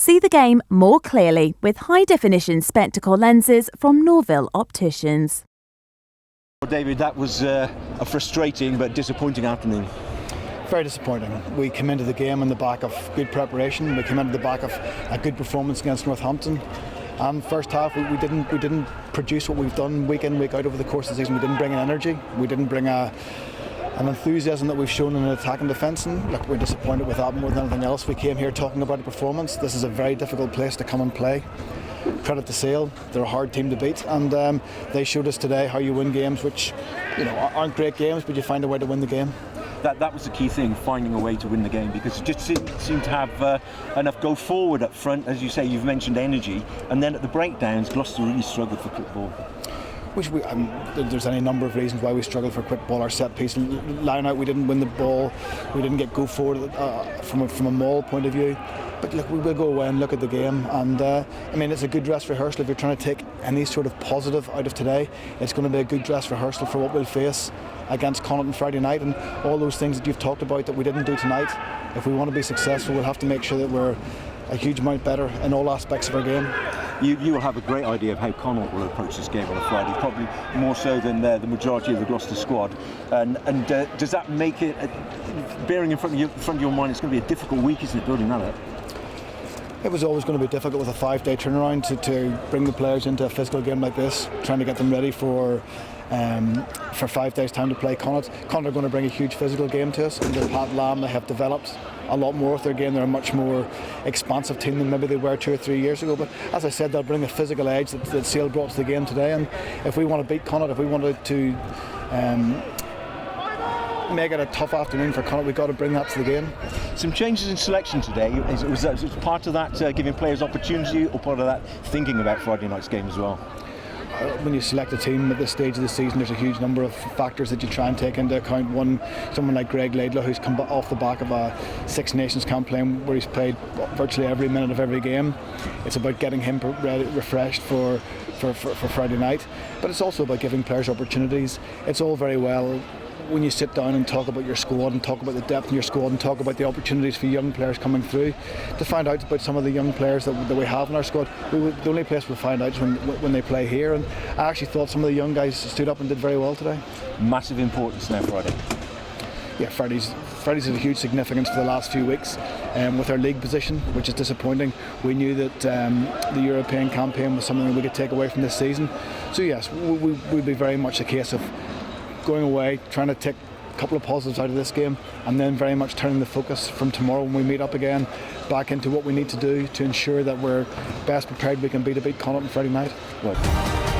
See the game more clearly with high-definition spectacle lenses from Norville Opticians. Well, David, that was a frustrating but disappointing afternoon. Very disappointing. We came into the game on the back of good preparation. We came into the back of a good performance against Northampton. And first half, we didn't produce what we've done week in, week out over the course of the season. We didn't bring an energy. We didn't bring an enthusiasm that we've shown in an attack and defence. And look, we're disappointed with that more than anything else. We came here talking about a performance. This is a very difficult place to come and play. Credit to Sale, they're a hard team to beat, and they showed us today how you win games, which aren't great games, but you find a way to win the game. That was the key thing, finding a way to win the game, because it just seemed to have enough go forward up front. As you say, you've mentioned energy, and then at the breakdowns, Gloucester really struggled for quick ball. There's any number of reasons why we struggled for quick ball. Our set piece line out, we didn't win the ball, we didn't get go forward from a maul point of view. But look, we will go away and look at the game, and it's a good dress rehearsal. If you're trying to take any sort of positive out of today, it's going to be a good dress rehearsal for what we'll face against Connacht on Friday night, and all those things that you've talked about that we didn't do tonight. If we want to be successful, we'll have to make sure that we're a huge amount better in all aspects of our game. You will have a great idea of how Connacht will approach this game on a Friday, probably more so than the majority of the Gloucester squad. And does that make it, bearing in front of your mind, it's going to be a difficult week, isn't it, building that up? It was always going to be difficult with a 5-day turnaround to bring the players into a physical game like this, trying to get them ready for 5 days' time to play Connacht. Connacht are going to bring a huge physical game to us. Under Pat Lam, they have developed a lot more with their game. They're a much more expansive team than maybe they were 2 or 3 years ago. But as I said, they'll bring a physical edge that Sale brought to the game today. And if we want to beat Connacht, if we wanted to make it a tough afternoon for Connacht, we've got to bring that to the game. Some changes in selection today. Was part of that giving players opportunity, or part of that thinking about Friday night's game as well? When you select a team at this stage of the season, there's a huge number of factors that you try and take into account. One, someone like Greg Laidlaw, who's come off the back of a Six Nations campaign where he's played virtually every minute of every game. It's about getting him refreshed for Friday night, but it's also about giving players opportunities. It's all very well when you sit down and talk about your squad and talk about the depth in your squad and talk about the opportunities for young players coming through. To find out about some of the young players that we have in our squad, the only place we'll find out is when they play here, and I actually thought some of the young guys stood up and did very well today. Massive importance now Friday. Yeah, Fridays have a huge significance for the last few weeks with our league position, which is disappointing. We knew that the European campaign was something that we could take away from this season. So yes, we'd be very much a case of going away, trying to take a couple of positives out of this game, and then very much turning the focus from tomorrow when we meet up again back into what we need to do to ensure that we're best prepared we can be to beat Connacht on Friday night. Right.